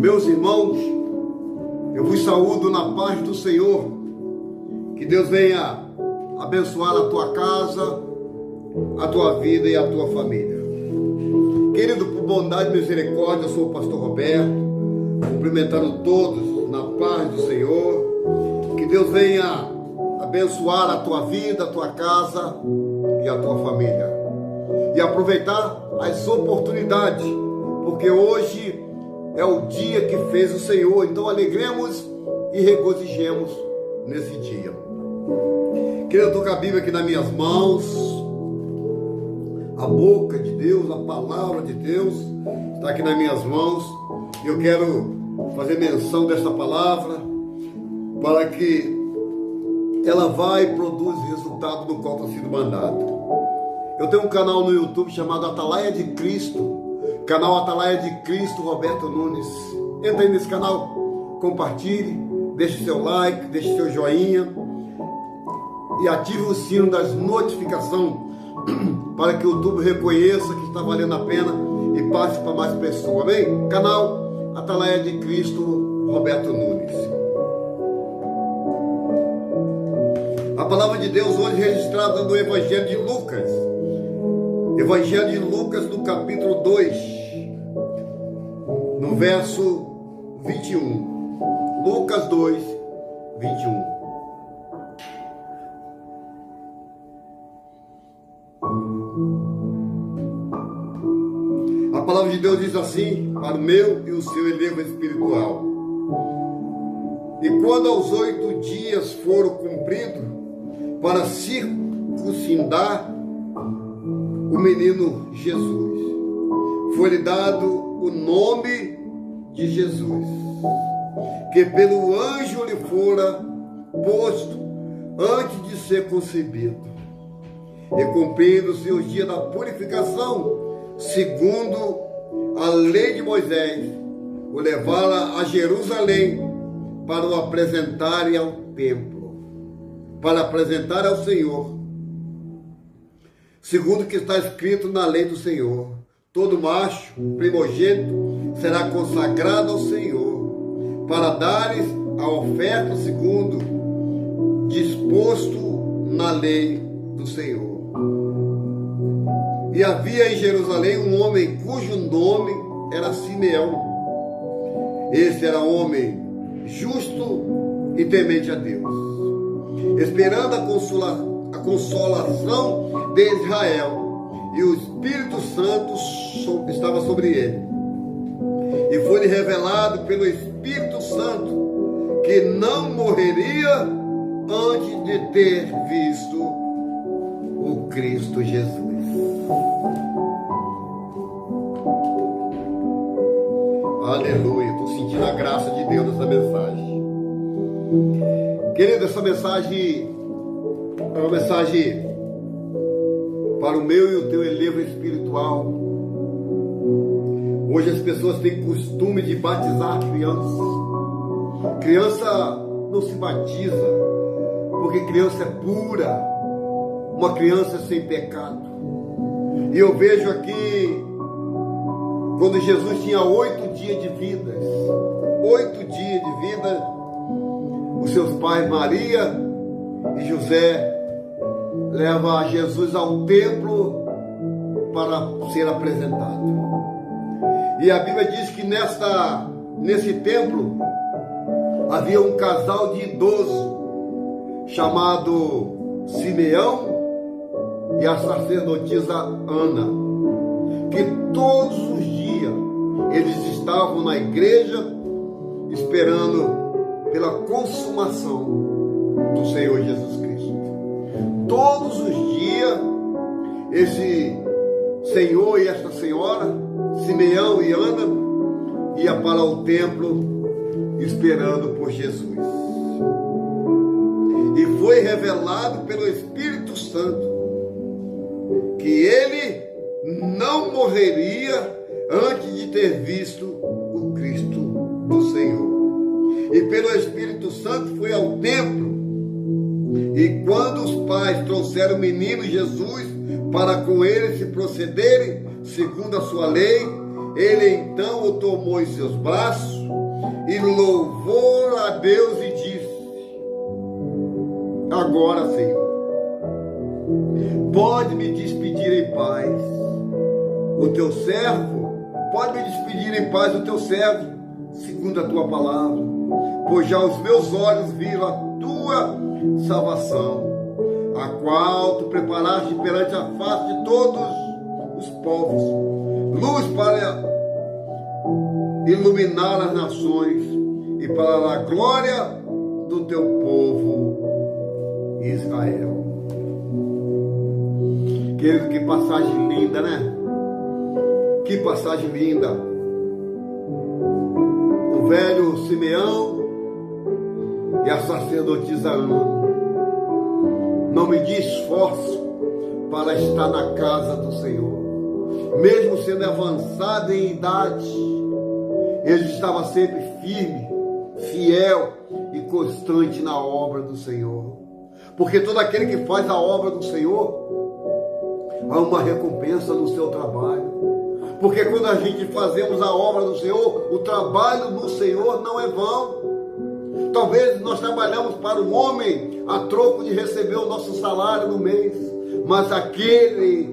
Meus irmãos, eu vos saúdo na paz do Senhor. Que Deus venha abençoar a tua casa, a tua vida e a tua família. Querido, por bondade e misericórdia, eu sou o pastor Roberto, cumprimentando todos na paz do Senhor. Que Deus venha abençoar a tua vida, a tua casa e a tua família. E aproveitar as oportunidades, porque hoje é o dia que fez o Senhor. Então alegremos e regozijemos nesse dia. Querido, eu estou com a Bíblia aqui nas minhas mãos. A boca de Deus, a palavra de Deus está aqui nas minhas mãos. Eu quero fazer menção dessa palavra para que ela vai e produz resultado no qual está sendo mandado. Eu tenho um canal no YouTube chamado Atalaia de Cristo, canal Atalaia de Cristo Roberto Nunes. Entra aí nesse canal, compartilhe, deixe seu like, deixe seu joinha e ative o sino das notificações para que o YouTube reconheça que está valendo a pena e passe para mais pessoas. Amém? Canal Atalaia de Cristo Roberto Nunes. A palavra de Deus hoje registrada no Evangelho de Lucas. Evangelho de Lucas, no capítulo 2, no verso 21. Lucas 2, 21. A palavra de Deus diz assim, para o meu e o seu elevo espiritual. E quando aos 8 dias foram cumpridos, para circuncidar o menino Jesus, foi-lhe dado o nome de Jesus, que pelo anjo lhe fora posto antes de ser concebido. E cumprindo-se os dias da purificação, segundo a lei de Moisés, o levaram a Jerusalém para o apresentarem ao templo, para apresentar ao Senhor, segundo o que está escrito na lei do Senhor: todo macho primogênito será consagrado ao Senhor, para dares a oferta segundo disposto na lei do Senhor. E havia em Jerusalém um homem cujo nome era Simeão. Esse era homem justo e temente a Deus, esperando a consolação de Israel, e o Espírito Santo estava sobre ele. E foi-lhe revelado pelo Espírito Santo que não morreria antes de ter visto o Cristo Jesus. Aleluia, estou sentindo a graça de Deus nessa mensagem. Querido, essa mensagem é uma mensagem para o meu e o teu elevo espiritual. Hoje as pessoas têm costume de batizar crianças. Criança não se batiza, porque criança é pura, uma criança sem pecado. E eu vejo aqui, quando Jesus tinha 8 dias de vida, 8 dias de vida, os seus pais Maria e José levam Jesus ao templo para ser apresentado. E a Bíblia diz que nesse templo havia um casal de idosos chamado Simeão e a sacerdotisa Ana, que todos os dias eles estavam na igreja esperando pela consumação do Senhor Jesus Cristo. Todos os dias esse senhor e esta senhora, Simeão e Ana, ia para o templo esperando por Jesus. E foi revelado pelo Espírito Santo que ele não morreria antes de ter visto o Cristo do Senhor. E pelo Espírito Santo foi ao templo. E quando os pais trouxeram o menino Jesus para com ele se procederem segundo a sua lei, Ele então o tomou em seus braços e louvou a Deus e disse: agora, Senhor, pode me despedir em paz. O teu servo, pode me despedir em paz o teu servo, segundo a tua palavra, pois já os meus olhos viram a tua salvação, a qual tu preparaste perante a face de todos os povos, luz para iluminar as nações e para a glória do teu povo Israel. Querido, que passagem linda, né? Que passagem linda. O velho Simeão e a sacerdotisa Ana. Não me de esforço para estar na casa do Senhor. Mesmo sendo avançado em idade, ele estava sempre firme, fiel e constante na obra do Senhor. Porque todo aquele que faz a obra do Senhor, há uma recompensa no seu trabalho. Porque quando a gente fazemos a obra do Senhor, o trabalho no Senhor não é vão. Talvez nós trabalhamos para o homem a troco de receber o nosso salário no mês. Mas aquele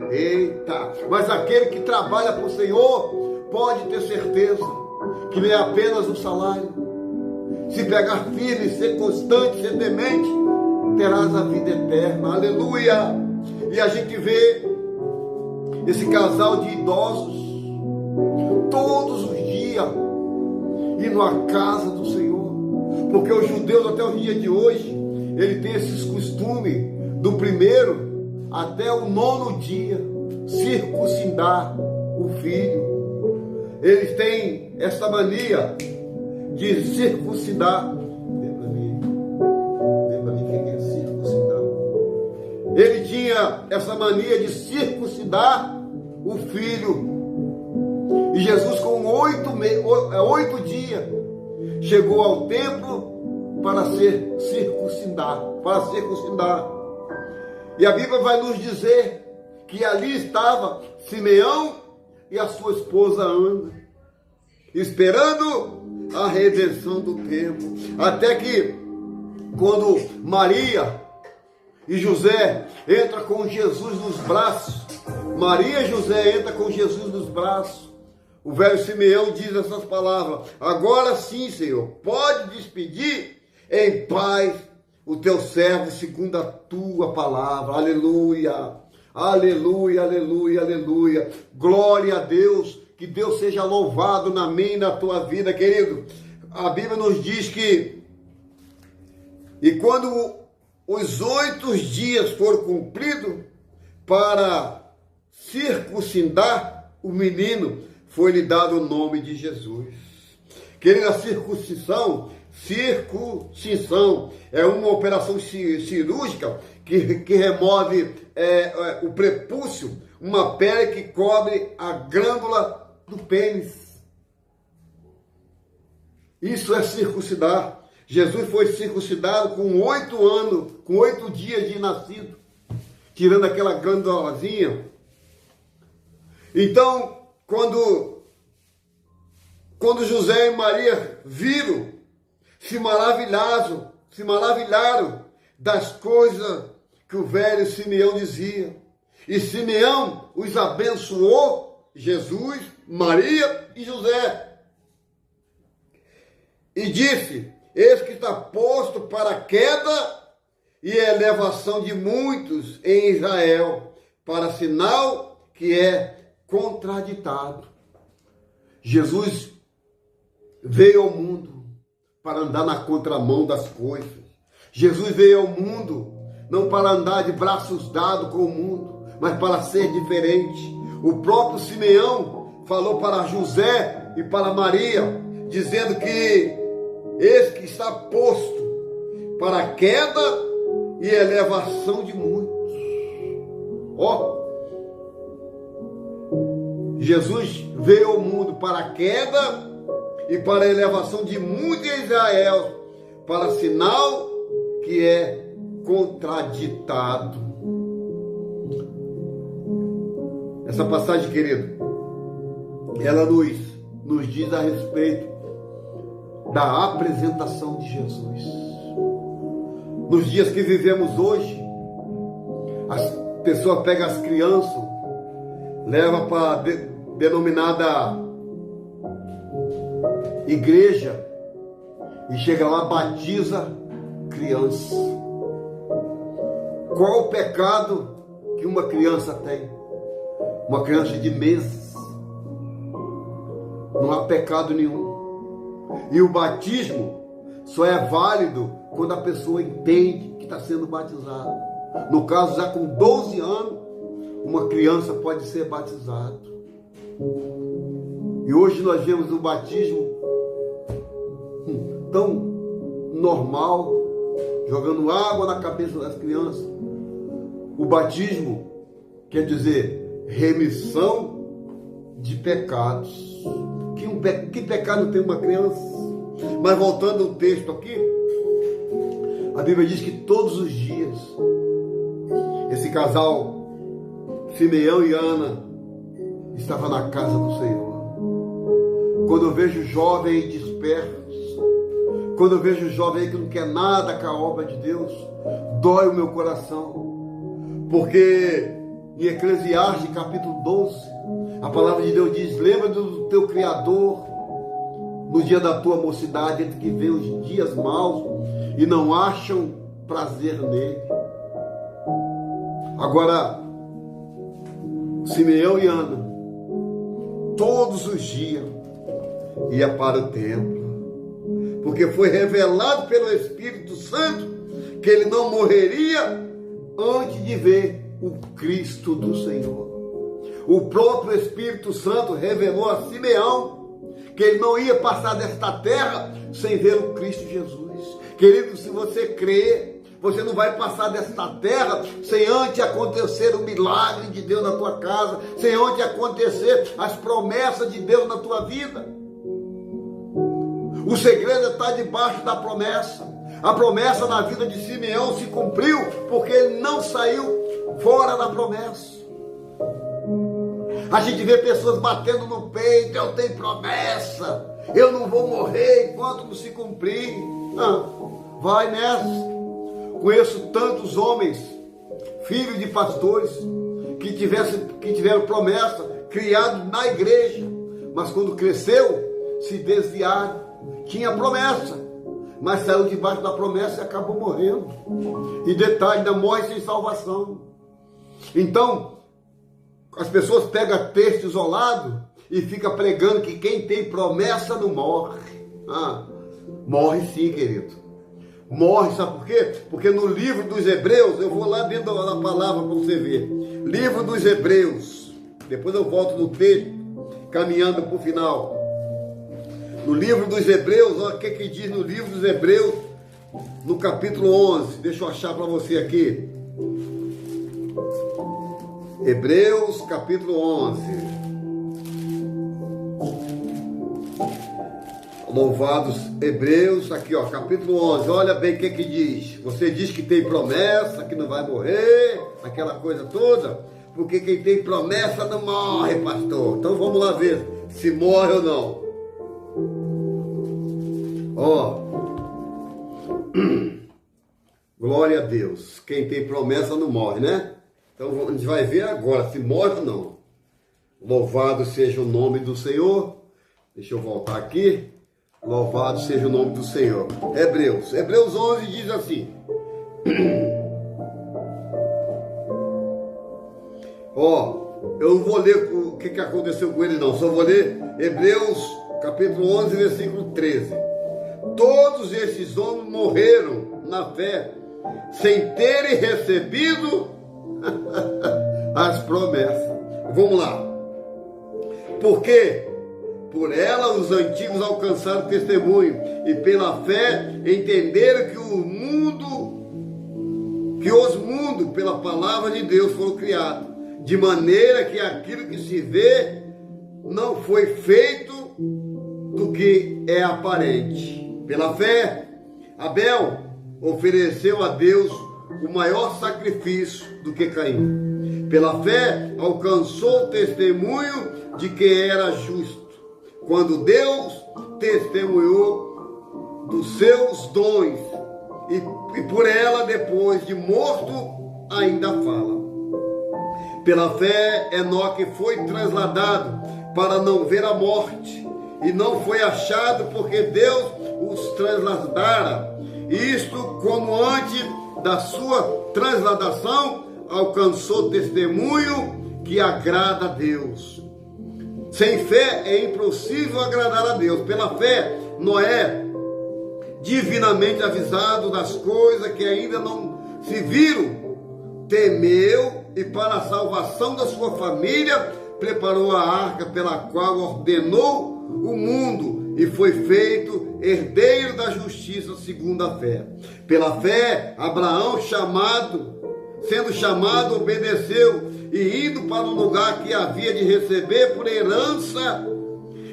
que trabalha para o Senhor pode ter certeza que não é apenas o salário. Se pegar firme, ser constante, ser temente, terás a vida eterna. Aleluia! E a gente vê esse casal de idosos todos os dias indo à casa do Senhor, porque os judeus até o dia de hoje ele tem esses costumes do primeiro até o 9º dia circuncidar o filho. Eles têm essa mania de circuncidar. Ele tinha essa mania de circuncidar o filho. E Jesus, com 8 dias, chegou ao templo para ser circuncidar. E a Bíblia vai nos dizer que ali estava Simeão e a sua esposa Ana, esperando a redenção do templo. Até que, quando Maria e José entram com Jesus nos braços, Maria e José entram com Jesus nos braços, o velho Simeão diz essas palavras: agora sim, Senhor, pode despedir em paz o teu servo segundo a tua palavra. Aleluia, aleluia, aleluia, aleluia. Glória a Deus, que Deus seja louvado na minha e na tua vida, querido. A Bíblia nos diz que, e quando os 8 dias foram cumpridos para circuncidar o menino, foi-lhe dado o nome de Jesus. Querida, a circuncisão é uma operação cirúrgica que remove o prepúcio, uma pele que cobre a glândula do pênis. Isso é circuncidar. Jesus foi circuncidado com 8 anos, com 8 dias de nascido, tirando aquela glândulazinha. Então, quando José e Maria viram, se maravilharam das coisas que o velho Simeão dizia. E Simeão os abençoou, Jesus, Maria e José. E disse: eis que está posto para a queda e elevação de muitos em Israel, para sinal que é contraditado. Jesus veio ao mundo para andar na contramão das coisas. Jesus veio ao mundo não para andar de braços dados com o mundo, mas para ser diferente. O próprio Simeão falou para José e para Maria, dizendo que eis que está posto para a queda e elevação de muitos. Jesus veio ao mundo para a queda e para a elevação de muitos em Israel, para sinal que é contraditado. Essa passagem, querido, ela nos diz a respeito da apresentação de Jesus. Nos dias que vivemos hoje, as pessoas pegam as crianças, levam para a denominada igreja e chega lá, batiza criança. Qual o pecado que uma criança tem? Uma criança de meses. Não há pecado nenhum. E o batismo só é válido quando a pessoa entende que está sendo batizada. No caso, já com 12 anos, uma criança pode ser batizada. E hoje nós vemos o batismo tão normal, jogando água na cabeça das crianças. O batismo quer dizer remissão de pecados. Que pecado tem uma criança? Mas voltando ao texto aqui, a Bíblia diz que todos os dias esse casal, Simeão e Ana, estava na casa do Senhor. Quando eu vejo jovem disperso, quando eu vejo jovem que não quer nada com a obra de Deus, dói o meu coração. Porque em Eclesiastes capítulo 12, a palavra de Deus diz: lembra do teu Criador no dia da tua mocidade, entre que vê os dias maus e não acham prazer nele. Agora, Simeão e Ana, todos os dias, ia para o templo, porque foi revelado pelo Espírito Santo que ele não morreria antes de ver o Cristo do Senhor. O próprio Espírito Santo revelou a Simeão que ele não ia passar desta terra sem ver o Cristo Jesus. Querido, se você crê, você não vai passar desta terra sem antes acontecer o milagre de Deus na tua casa, sem antes acontecer as promessas de Deus na tua vida. O segredo está debaixo da promessa. A promessa na vida de Simeão se cumpriu porque ele não saiu fora da promessa. A gente vê pessoas batendo no peito: eu tenho promessa, eu não vou morrer enquanto não se cumprir. Vai nessa. Conheço tantos homens, filhos de pastores, que tiveram promessa, criados na igreja, mas quando cresceu, se desviaram. Tinha promessa, mas saiu debaixo da promessa e acabou morrendo. E detalhe, ainda morre sem salvação. Então, as pessoas pegam texto isolado e ficam pregando que quem tem promessa não morre. Morre sim, querido. Morre, sabe por quê? Porque no livro dos Hebreus, eu vou lá dentro da palavra para você ver. Livro dos Hebreus, depois eu volto no texto, caminhando para o final. No livro dos Hebreus, olha o que diz no livro dos Hebreus, no capítulo 11. Deixa eu achar para você aqui. Hebreus, capítulo 11. Louvados Hebreus, aqui ó, capítulo 11. Olha bem o que diz. Você diz que tem promessa, que não vai morrer, aquela coisa toda. Porque quem tem promessa não morre, pastor. Então vamos lá ver se morre ou não. Glória a Deus. Quem tem promessa não morre, né? Então a gente vai ver agora se morre ou não. Louvado seja o nome do Senhor. Deixa eu voltar aqui. Louvado seja o nome do Senhor. Hebreus 11 diz assim. Eu não vou ler o que aconteceu com ele não. Só vou ler Hebreus capítulo 11, versículo 13. Todos esses homens morreram na fé, sem terem recebido as promessas. Vamos lá. Porque por ela os antigos alcançaram testemunho, e pela fé entenderam que os mundos pela palavra de Deus foram criados, de maneira que aquilo que se vê não foi feito do que é aparente. Pela fé, Abel ofereceu a Deus o maior sacrifício do que Caim. Pela fé, alcançou o testemunho de que era justo, quando Deus testemunhou dos seus dons, e por ela, depois de morto, ainda fala. Pela fé, Enoque foi trasladado para não ver a morte, e não foi achado porque Deus os trasladara. Isto, como antes da sua transladação, alcançou testemunho que agrada a Deus. Sem fé é impossível agradar a Deus. Pela fé, Noé, divinamente avisado das coisas que ainda não se viram, temeu e para a salvação da sua família preparou a arca pela qual ordenou o mundo e foi feito herdeiro da justiça segundo a fé. Pela fé, Abraão, sendo chamado, obedeceu e indo para um lugar que havia de receber por herança,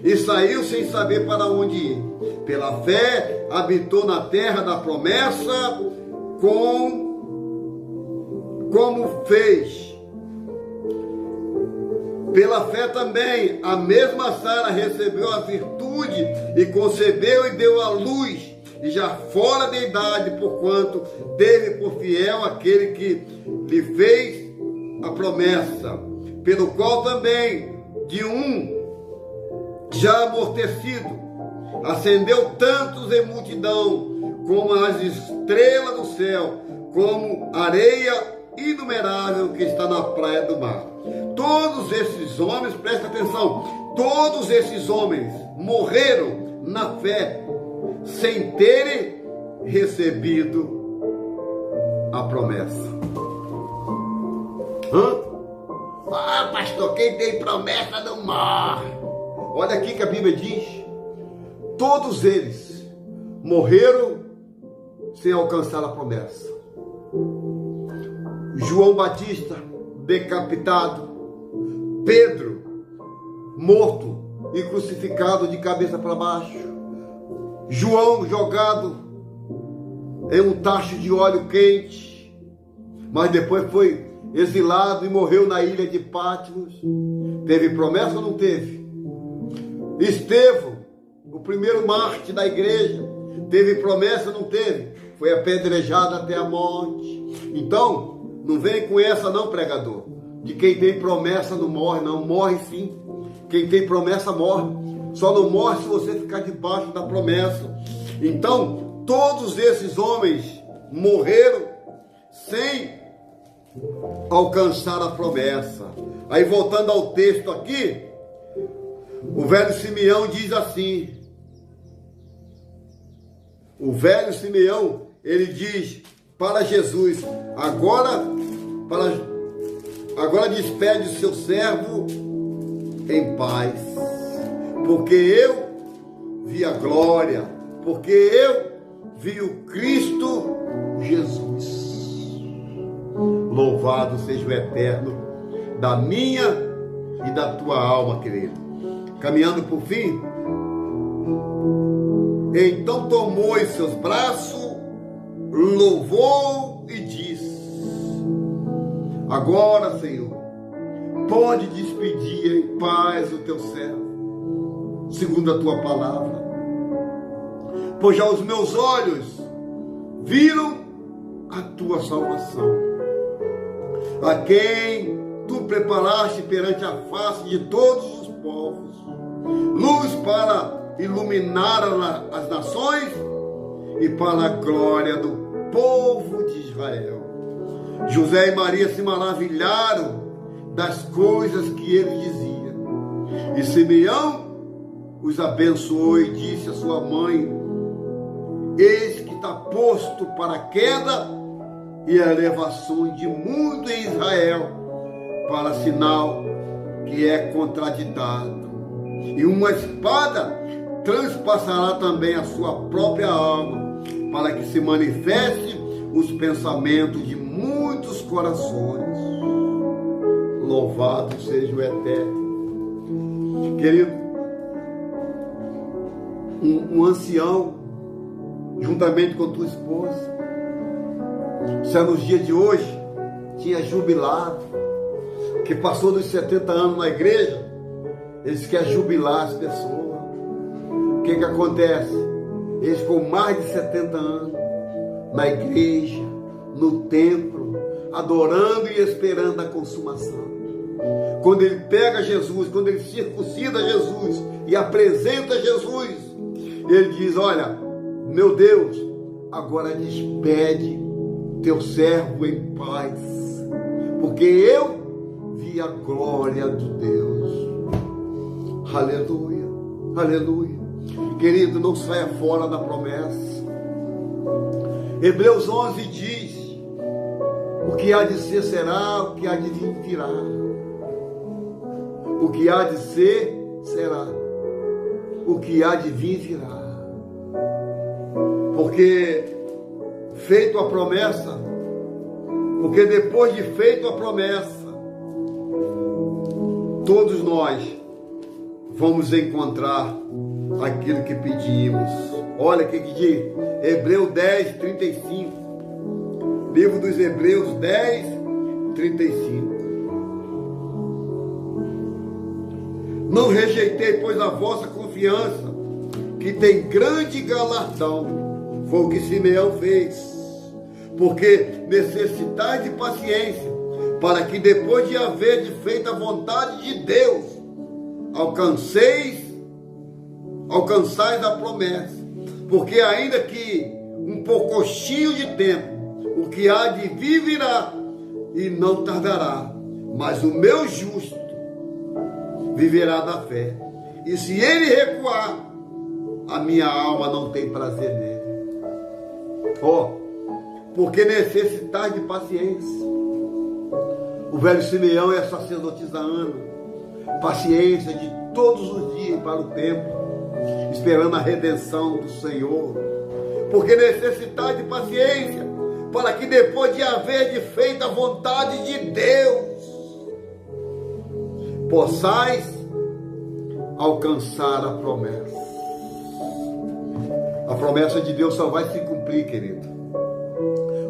e saiu sem saber para onde ir. Pela fé, habitou na terra da promessa, como fez. Pela fé também, a mesma Sara recebeu a virtude e concebeu e deu à luz, e já fora da idade, porquanto teve por fiel aquele que lhe fez a promessa, pelo qual também, de um já amortecido, acendeu tantos em multidão, como as estrelas do céu, como areia inumerável que está na praia do mar. Todos esses homens, presta atenção, todos esses homens morreram na fé, sem terem recebido a promessa. Ah, pastor, quem tem promessa não morre. Olha aqui que a Bíblia diz: todos eles morreram sem alcançar a promessa. João Batista, decapitado. Pedro, morto e crucificado de cabeça para baixo. João, jogado em um tacho de óleo quente, mas depois foi exilado e morreu na ilha de Patmos. Teve promessa ou não teve? Estevão, o primeiro mártir da igreja, teve promessa ou não teve? Foi apedrejado até a morte. Então, não vem com essa não, pregador, de quem tem promessa não morre. Não, morre sim. Quem tem promessa morre. Só não morre se você ficar debaixo da promessa. Então, todos esses homens morreram sem alcançar a promessa. Aí, voltando ao texto aqui, o velho Simeão diz assim. O velho Simeão, ele diz para Jesus: agora despede o seu servo em paz, porque eu vi a glória, porque eu vi o Cristo Jesus. Louvado seja o Eterno da minha e da tua alma, querido. Caminhando por fim, então tomou em seus braços, louvou e disse: agora, Senhor, pode despedir em paz o teu servo, segundo a tua palavra, pois já os meus olhos viram a tua salvação, a quem tu preparaste perante a face de todos os povos, luz para iluminar as nações e para a glória do povo de Israel. José e Maria se maravilharam das coisas que ele dizia. E Simeão os abençoou e disse à sua mãe: eis que está posto para a queda e a elevação de muito em Israel, para sinal que é contraditado. E uma espada transpassará também a sua própria alma, para que se manifeste os pensamentos de muitos corações. Louvado seja o Eterno. Querido, um ancião, juntamente com tua esposa, já nos dias de hoje, tinha jubilado, que passou dos 70 anos na igreja, eles querem jubilar as pessoas. O que acontece? Eles com mais de 70 anos, na igreja, no templo, adorando e esperando a consumação. Quando ele pega Jesus, quando ele circuncida Jesus e apresenta Jesus, ele diz: olha, meu Deus, agora despede teu servo em paz, porque eu vi a glória de Deus. Aleluia, aleluia. Querido, não saia fora da promessa. Hebreus 11 diz: o que há de ser será, o que há de vir virá. O que há de ser será, o que há de vir virá. Porque feito a promessa, porque depois de feito a promessa, todos nós vamos encontrar aquilo que pedimos. Olha o que diz Hebreus 10, 35. Livro dos Hebreus 10, 35. Não rejeitei, pois, a vossa confiança, que tem grande galardão. Foi o que Simeão fez. Porque necessitais de paciência, para que depois de haver feito a vontade de Deus, alcançais a promessa. Porque ainda que um pouquinho de tempo, o que há de vir virá, e não tardará. Mas o meu justo viverá da fé. E se ele recuar, a minha alma não tem prazer nele. Porque necessitais de paciência. O velho Simeão é sacerdotisa Ana. Paciência de todos os dias para o templo, esperando a redenção do Senhor. Porque necessitais de paciência, para que depois de haver feito a vontade de Deus, possais alcançar a promessa. A promessa de Deus só vai se cumprir, querido,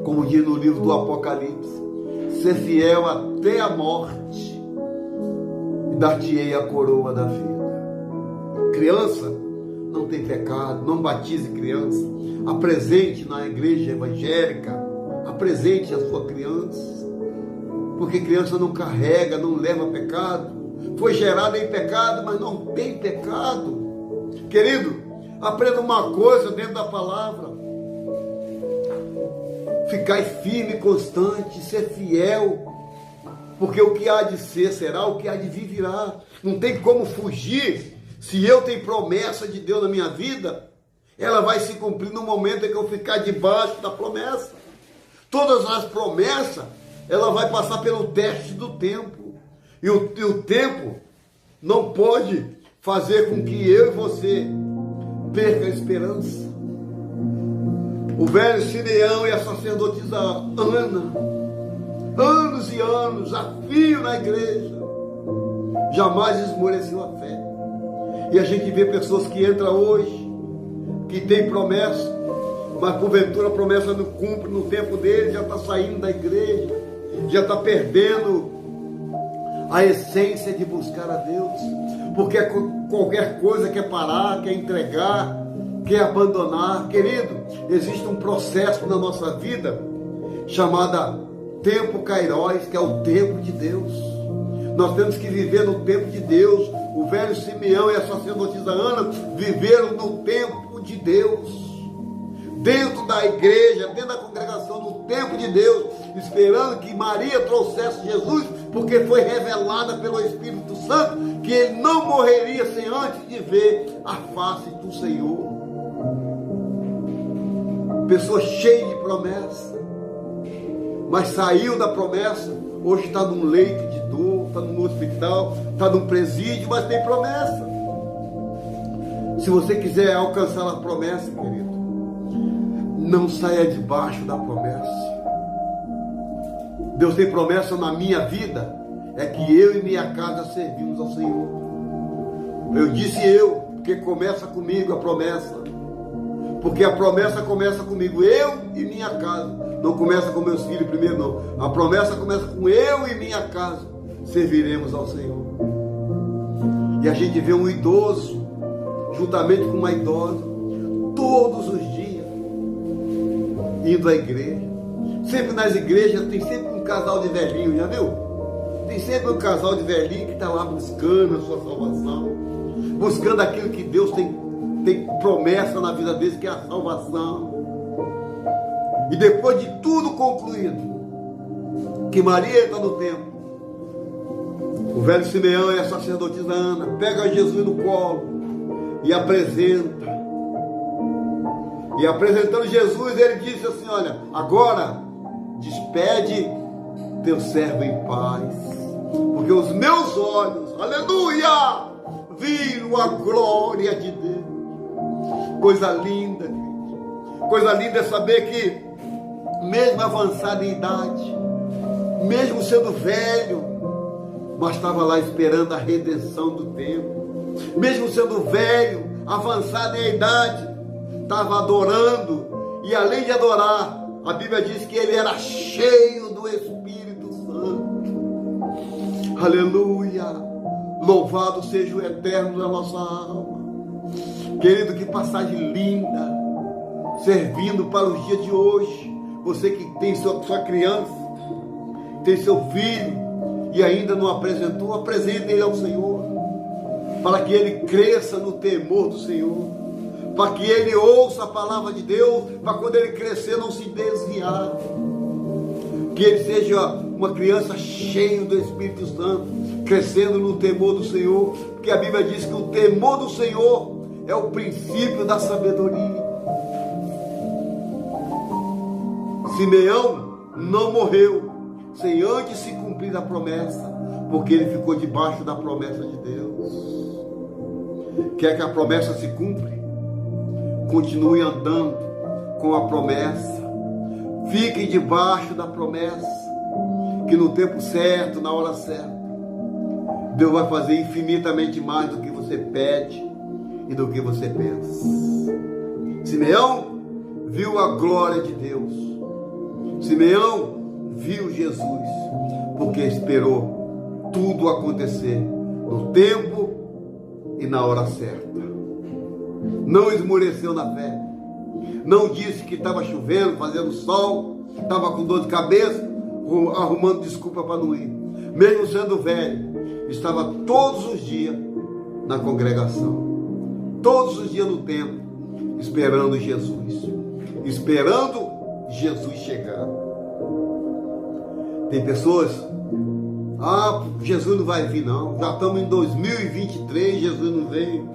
como diz no livro do Apocalipse: ser fiel até a morte, e dar-te-ei a coroa da vida. Criança não tem pecado, não batize criança. Apresente na igreja evangélica, apresente a sua criança, porque criança não carrega, não leva pecado. Foi gerada em pecado, mas não tem pecado. Querido, aprenda uma coisa dentro da palavra: ficai firme e constante, ser fiel, porque o que há de ser será, o que há de vir virá. Não tem como fugir. Se eu tenho promessa de Deus na minha vida, ela vai se cumprir no momento em que eu ficar debaixo da promessa. Todas as promessas, ela vai passar pelo teste do tempo. E o tempo não pode fazer com que eu e você perca a esperança. O velho Simeão e a sacerdotisa Ana, anos e anos, a fio na igreja, jamais esmoreceu a fé. E a gente vê pessoas que entram hoje, que tem promessa, mas porventura a promessa não cumpre no tempo dele, já está saindo da igreja, já está perdendo a essência de buscar a Deus, porque qualquer coisa quer parar, quer entregar, quer abandonar. Querido, existe um processo na nossa vida chamado tempo Kairos, que é o tempo de Deus. Nós temos que viver no tempo de Deus. O velho Simeão e a sacerdotisa Ana viveram no tempo de Deus, dentro da igreja, dentro da congregação, no tempo de Deus, esperando que Maria trouxesse Jesus, porque foi revelada pelo Espírito Santo que ele não morreria sem antes de ver a face do Senhor. Pessoa cheia de promessa, mas saiu da promessa, hoje está num leito de dor, está num hospital, está num presídio, mas tem promessa. Se você quiser alcançar a promessa, querido, não saia debaixo da promessa. Deus tem promessa na minha vida, é que eu e minha casa servimos ao Senhor. Eu disse porque começa comigo a promessa. Porque a promessa começa comigo, eu e minha casa. Não começa com meus filhos primeiro, não. A promessa começa com eu e minha casa serviremos ao Senhor. E a gente vê um idoso, juntamente com uma idosa, todos os dias, indo à igreja. Sempre nas igrejas tem sempre um casal de velhinhos, já viu? Tem sempre um casal de velhinhos que está lá buscando a sua salvação, buscando aquilo que Deus tem promessa na vida deles, que é a salvação. E depois de tudo concluído, que Maria entra no templo, o velho Simeão e a sacerdotisa Ana pega Jesus no colo e apresenta. E apresentando Jesus, ele disse assim: olha, agora despede teu servo em paz, porque os meus olhos, aleluia, viram a glória de Deus. Coisa linda, querido. Coisa linda é saber que, mesmo avançado em idade, mesmo sendo velho, mas estava lá esperando a redenção do tempo. Mesmo sendo velho, avançado em idade, estava adorando. E além de adorar, a Bíblia diz que ele era cheio do Espírito Santo. Aleluia! Louvado seja o Eterno da nossa alma. Querido, que passagem linda, servindo para os dias de hoje. Você que tem sua criança, tem seu filho, e ainda não apresentou, apresente ele ao Senhor, para que ele cresça no temor do Senhor, para que ele ouça a palavra de Deus, para quando ele crescer não se desviar, que ele seja uma criança cheia do Espírito Santo, crescendo no temor do Senhor, porque a Bíblia diz que o temor do Senhor é o princípio da sabedoria. Simeão não morreu sem antes se cumprir a promessa, porque ele ficou debaixo da promessa de Deus. Quer que a promessa se cumpra? Continue andando com a promessa, fique debaixo da promessa, que no tempo certo, na hora certa, Deus vai fazer infinitamente mais do que você pede e do que você pensa. Simeão viu a glória de Deus. Simeão viu Jesus, porque esperou tudo acontecer no tempo e na hora certa. Não esmoreceu na fé. Não disse que estava chovendo, fazendo sol, estava com dor de cabeça, arrumando desculpa para não ir. Mesmo sendo velho, estava todos os dias na congregação, todos os dias no templo, esperando Jesus chegar. Tem pessoas, Jesus não vai vir não, já estamos em 2023, Jesus não veio.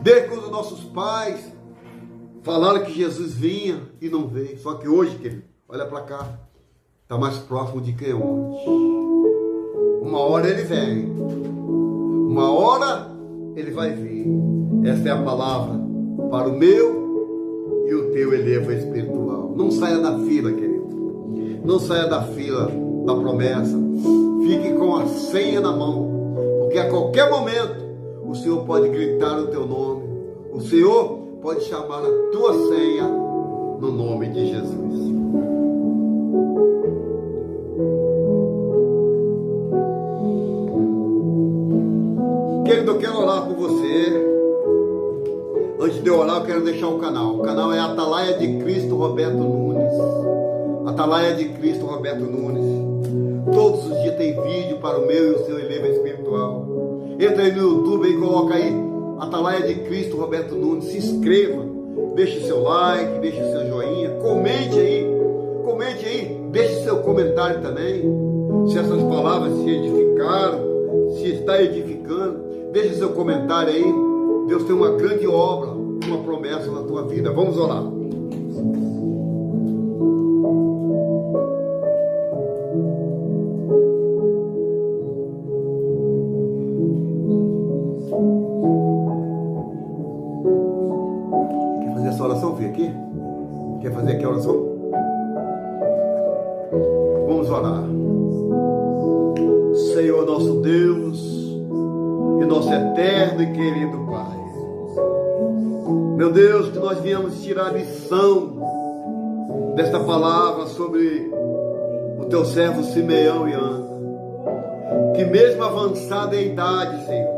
Desde quando nossos pais falaram que Jesus vinha e não veio. Só que hoje, querido, olha para cá, está mais próximo de que ontem. Uma hora ele vem, uma hora ele vai vir. Essa é a palavra para o meu e o teu elevo espiritual. Não saia da fila, querido, não saia da fila da promessa. Fique com a senha na mão, porque a qualquer momento o Senhor pode gritar o teu nome, o Senhor pode chamar a tua senha no nome de Jesus. Querido, eu quero orar por você. Antes de eu orar, eu quero deixar o canal. O canal é Atalaia de Cristo Roberto Nunes. Atalaia de Cristo Roberto Nunes. Todos os dias tem vídeo para o meu e o seu elevo espiritual. Entra aí no YouTube e coloca aí Atalaia de Cristo Roberto Nunes. Se inscreva, deixe seu like, deixe seu joinha, comente aí, deixe seu comentário também. Se essas palavras se edificaram, se está edificando, deixe seu comentário aí. Deus tem uma grande obra, uma promessa na tua vida. Vamos orar. Quer fazer essa oração? Vem aqui. Quer fazer aqui a oração? Vamos orar. Senhor nosso Deus e nosso eterno e querido Pai, meu Deus, que nós viemos tirar lição desta palavra sobre o teu servo Simeão e Ana, que mesmo avançada em idade, Senhor,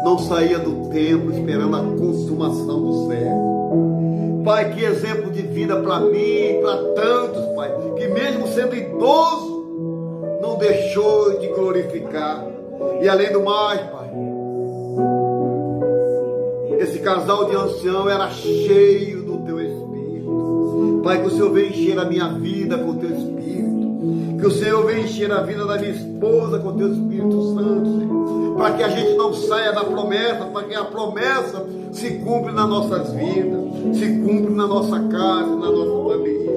não saía do templo esperando a consumação do século. Pai, que exemplo de vida para mim e para tantos, Pai, que mesmo sendo idoso, não deixou de glorificar. E além do mais, Pai, esse casal de ancião era cheio do Teu Espírito. Pai, que o Senhor venha encher a minha vida com o Teu Espírito. Que o Senhor venha encher a vida da minha esposa com o Teu Espírito Santo, Senhor. Para que a gente não saia da promessa, para que a promessa se cumpra nas nossas vidas, se cumpra na nossa casa, na nossa família.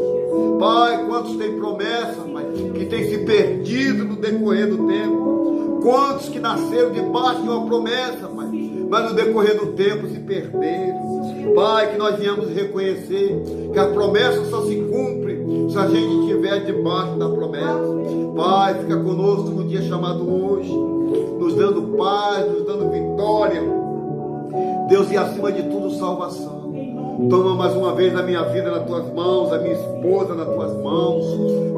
Pai, quantos têm promessa, Pai, que tem se perdido no decorrer do tempo? Quantos que nasceram debaixo de uma promessa, Pai, mas no decorrer do tempo se perderam? Pai, que nós venhamos reconhecer que a promessa só se cumpre se a gente estiver debaixo da promessa. Pai, fica conosco no dia chamado hoje, nos dando paz, nos dando vitória. Deus, e acima de tudo, salvação. Toma mais uma vez a minha vida nas Tuas mãos, a minha esposa nas Tuas mãos.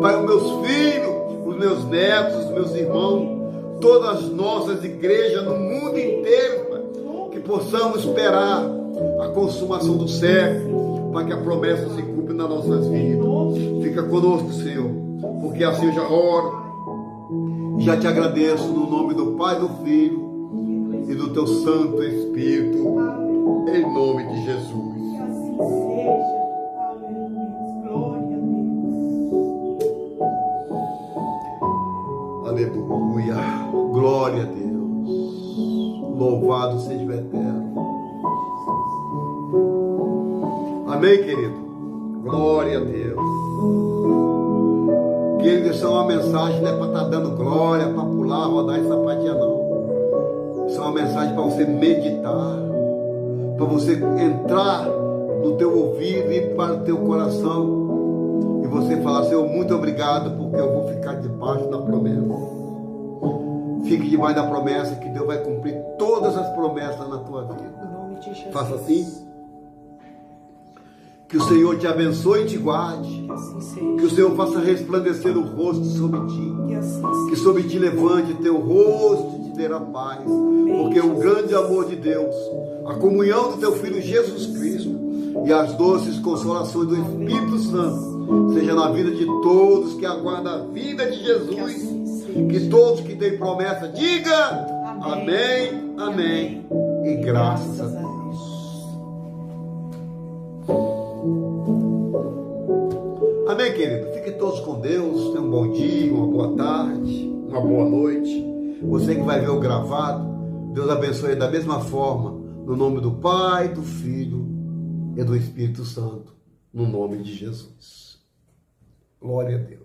Pai, os meus filhos, os meus netos, os meus irmãos, todas as nossas igrejas no mundo inteiro, Pai, que possamos esperar a consumação do século, para que a promessa se cumpra nas nossas vidas. Fica conosco, Senhor, porque assim eu já oro, já te agradeço no nome do Pai, do Filho e do Teu Santo Espírito, em nome de Jesus. Aleluia, glória a Deus, louvado seja o Eterno. Amém, querido? Glória a Deus. Querido, isso é uma mensagem, não é para estar dando glória, para pular, rodar e sapatear, não. Isso é uma mensagem para você meditar, para você entrar no teu ouvido e para o teu coração, e você falar: Senhor, muito obrigado, porque eu vou ficar debaixo da promessa. Fique debaixo da promessa, que Deus vai cumprir todas as promessas na tua vida. Faça assim. Que o Senhor te abençoe e te guarde. Que o Senhor faça resplandecer o rosto sobre ti. Que sobre ti levante teu rosto e te dê a paz. Porque o grande amor de Deus, a comunhão do teu Filho Jesus Cristo e as doces consolações do Espírito Santo seja na vida de todos que aguardam a vida de Jesus. Que todos que têm promessa diga amém, amém e graças a Deus. Amém, querido? Fiquem todos com Deus. Tenham um bom dia, uma boa tarde, uma boa noite. Você que vai ver o gravado, Deus abençoe da mesma forma, no nome do Pai, do Filho e do Espírito Santo, no nome de Jesus. Glória a Deus.